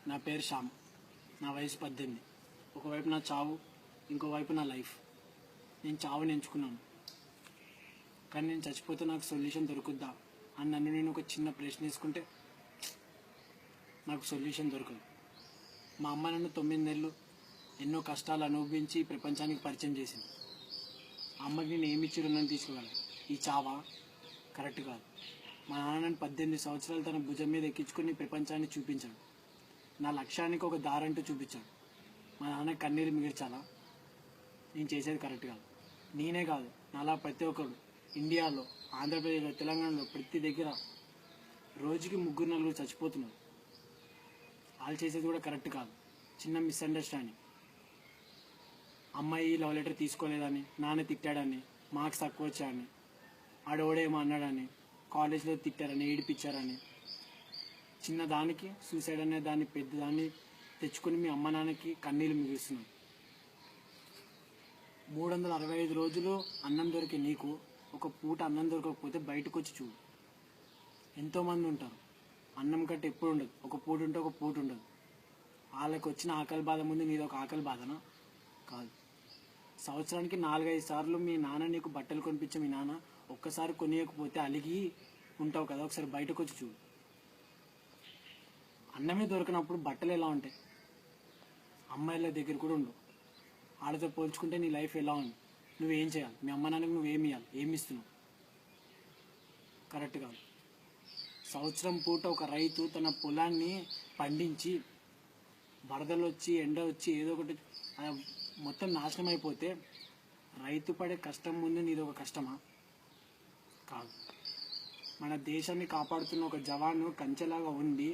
నా పేరు శ్యామ్. నా వయసు 18. ఒకవైపు నా చావు, ఇంకోవైపు నా లైఫ్. నేను చావుని ఎంచుకున్నాను, కానీ నేను చచ్చిపోతే నాకు సొల్యూషన్ దొరుకుద్దా అని నన్ను నేను ఒక చిన్న ప్రశ్న వేసుకుంటే నాకు సొల్యూషన్ దొరకదు. మా అమ్మ నన్ను 9 నెలలు ఎన్నో కష్టాలు అనుభవించి ప్రపంచానికి పరిచయం చేసింది. ఆ అమ్మకి నేను ఏమిచ్చి రుణం తీసుకోగలను? ఈ చావా? కరెక్ట్ కాదు. మా నాన్న నన్ను 18 సంవత్సరాలు తన భుజం మీద ఎక్కించుకుని ప్రపంచాన్ని చూపించాడు. నా లక్ష్యానికి ఒక దారంటూ చూపించాడు. మా నాన్న కన్నీరు మిగిల్చాలా? నేను చేసేది కరెక్ట్ కాదు. నేనే కాదు, నాలా ప్రతి ఒక్కరు ఇండియాలో, ఆంధ్రప్రదేశ్లో, తెలంగాణలో ప్రతి దగ్గర రోజుకి 3-4 చచ్చిపోతున్నారు. వాళ్ళు చేసేది కూడా కరెక్ట్ కాదు. చిన్న మిస్అండర్స్టాండింగ్. అమ్మాయి లవ్ లెటర్ తీసుకోలేదని, నాన్న తిట్టాడని, మార్క్స్ తక్కువ వచ్చాయని, ఆడోడేమో అన్నాడని, కాలేజ్లో తిట్టారని, ఏడిపించారని, చిన్న దానికి సూసైడ్ అనే దాన్ని పెద్దదాన్ని తెచ్చుకొని మీ అమ్మ నాన్నకి కన్నీళ్ళు మిగులుస్తున్నాం. 365 రోజులు అన్నం దొరికే నీకు ఒక పూట అన్నం దొరకకపోతే బయటకు వచ్చి చూడు. ఎంతోమంది ఉంటారు, అన్నం కట్ట ఎప్పుడు ఉండదు. ఒక పూట ఉంటే ఒక పూట ఉండదు. వాళ్ళకి వచ్చిన ఆకలి బాధ ముందు నీది ఒక ఆకలి బాధనా? కాదు. సంవత్సరానికి 4-5 సార్లు మీ నాన్న నీకు బట్టలు కొనిపించే మీ నాన్న ఒక్కసారి కొనియకపోతే అలిగి ఉంటావు కదా. ఒకసారి బయటకు వచ్చి చూడు. అన్నమే దొరికినప్పుడు బట్టలు ఎలా ఉంటాయి? అమ్మాయిల దగ్గర కూడా ఉండవు. వాళ్ళతో పోల్చుకుంటే నీ లైఫ్ ఎలా ఉంది? నువ్వేం చేయాలి? మీ అమ్మ నాన్నకి నువ్వేమి ఇవ్వాలి? ఏమి ఇస్తున్నావు? కరెక్ట్ కాదు. సంవత్సరం పూట ఒక రైతు తన పొలాన్ని పండించి వరదలు వచ్చి, ఎండ వచ్చి, ఏదో ఒకటి మొత్తం నాశనం అయిపోతే రైతు పడే కష్టం ముందు నీది ఒక కష్టమా? కాదు. మన దేశాన్ని కాపాడుతున్న ఒక జవాను కంచెలాగా ఉండి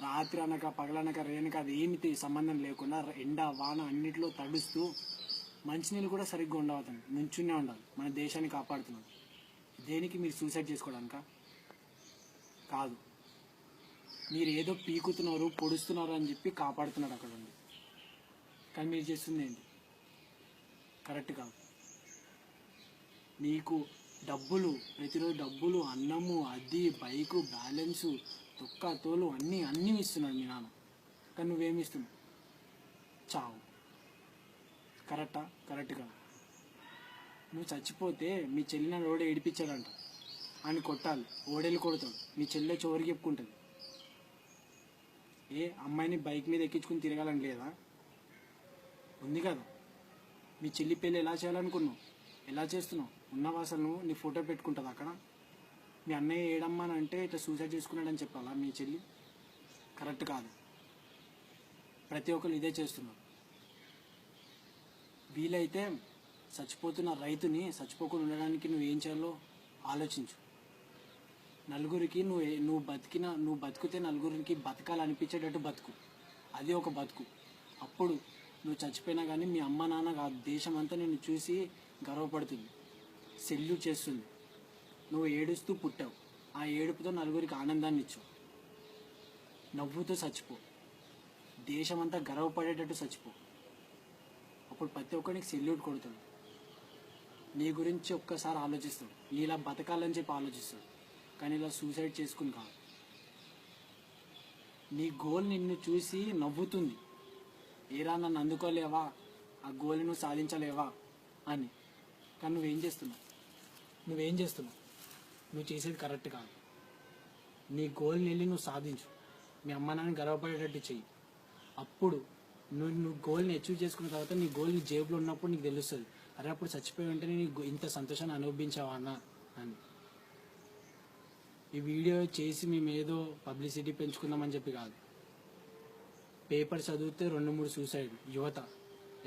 రాత్రి అనక పగలనక రేనక అది ఏమి సంబంధం లేకుండా ఎండ వాన అన్నిటిలో తడుస్తూ మంచినీళ్ళు కూడా సరిగ్గా ఉండవద్దండి, నుంచునే ఉండాలి. మన దేశాన్ని కాపాడుతున్నాడు. దేనికి? మీరు సూసైడ్ చేసుకోవడానికా? కాదు. మీరు ఏదో పీకుతున్నారు, పొడుస్తున్నారు అని చెప్పి కాపాడుతున్నాడు అక్కడ ఉంది. కానీ మీరు చేస్తుంది ఏంటి? కరెక్ట్ కాదు. నీకు డబ్బులు, ప్రతిరోజు డబ్బులు, అన్నము, అది, బైకు, బ్యాలెన్సు, తొక్క తోలు అన్నీ ఇస్తున్నాడు మీ నాన్న. కానీ నువ్వేమి ఇస్తున్నావు? చావు. కరెక్టా? కరెక్ట్ కాదు. నువ్వు చచ్చిపోతే మీ చెల్లిని ఓడే ఏడిపించాడంట, అని కొట్టాలి, ఓడేళ్ళు కొడతాడు, మీ చెల్లె చోరికి చెప్పుకుంటుంది. ఏ అమ్మాయిని బైక్ మీద ఎక్కించుకుని తిరగాలని లేదా? ఉంది కదా. మీ చెల్లి పెళ్ళి ఎలా చేయాలనుకున్నావు? ఎలా చేస్తున్నావు? ఉన్నావా అసలు? నువ్వు నీ ఫోటో పెట్టుకుంటుంది అక్కడ. మీ అన్నయ్య ఏడమ్మా అని అంటే ఇట్లా సూసైడ్ చేసుకున్నాడని చెప్పాలా మీ చెల్లి? కరెక్ట్ కాదు. ప్రతి ఒక్కరు ఇదే చేస్తున్నారు. వీలైతే చచ్చిపోతున్న రైతుని చచ్చిపోకుండా ఉండడానికి నువ్వేం చేయాలో ఆలోచించు. నలుగురికి నువ్వు బతికితే నలుగురికి బతకాలనిపించేటట్టు బతుకు. అది ఒక బతుకు. అప్పుడు నువ్వు చచ్చిపోయినా కానీ మీ అమ్మ నాన్న కాదు, దేశం అంతా నిన్ను చూసి గర్వపడుతుంది, సెల్యూట్ చేస్తుంది. నువ్వు ఏడుస్తూ పుట్టావు, ఆ ఏడుపుతో నలుగురికి ఆనందాన్ని ఇచ్చావు. నవ్వుతూ చచ్చిపో, దేశమంతా గర్వపడేటట్టు చచ్చిపో. అప్పుడు ప్రతి ఒక్కరికి సెల్యూట్ కొడుతాడు. నీ గురించి ఒక్కసారి ఆలోచిస్తాడు, నీలా బతకాలని చెప్పి ఆలోచిస్తాడు. కానీ ఇలా సూసైడ్ చేసుకుని కాదు. నీ గోల్ నిన్ను చూసి నవ్వుతుంది. ఏరా నన్ను అందుకోలేవా, ఆ గోల్ని నువ్వు సాధించలేవా అని. కానీ నువ్వేం చేస్తున్నావు? నువ్వు చేసేది కరెక్ట్ కాదు. నీ గోల్ని వెళ్ళి నువ్వు సాధించు, మీ అమ్మ నాన్న గర్వపడేటట్టు చెయ్యి. అప్పుడు నువ్వు గోల్ని అచీవ్ చేసుకున్న తర్వాత నీ గోల్ నీ జేబులో ఉన్నప్పుడు నీకు తెలుస్తుంది, అరే అప్పుడు చచ్చిపోయి ఉంటే నీకు ఇంత సంతోషాన్ని అనుభవించావా అన్న అని. ఈ వీడియో చేసి మేము ఏదో పబ్లిసిటీ పెంచుకుందామని చెప్పి కాదు. పేపర్ చదివితే 2-3 సూసైడ్. యువత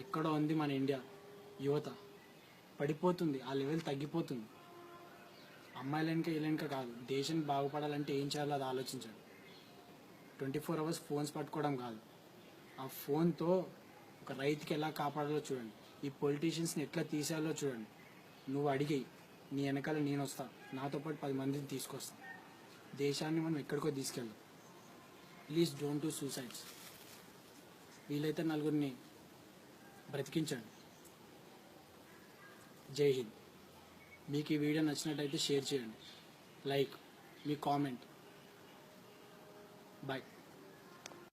ఎక్కడో ఉంది, మన ఇండియా యువత పడిపోతుంది, ఆ లెవెల్ తగ్గిపోతుంది. అమ్మాయిలెనక వీళ్ళెనక కాదు, దేశం బాగుపడాలంటే ఏం చేయాలో అది ఆలోచించండి. 24 అవర్స్ ఫోన్స్ పట్టుకోవడం కాదు, ఆ ఫోన్తో ఒక రైతుకి ఎలా కాపాడాలో చూడండి, ఈ పొలిటీషియన్స్ని ఎట్లా తీసేయాలో చూడండి. నువ్వు అడిగేయి, నీ వెనకాల నేను వస్తా, నాతో పాటు 10 మందిని తీసుకొస్తా. దేశాన్ని మనం ఎక్కడికో తీసుకెళ్దాం. Please don't do suicides. వీలైతే నలుగురిని బ్రతికించండి. జై హింద్. మీకు ఈ వీడియో నచ్చినట్టయితే షేర్ చేయండి, లైక్, మీ కామెంట్. బాయ్.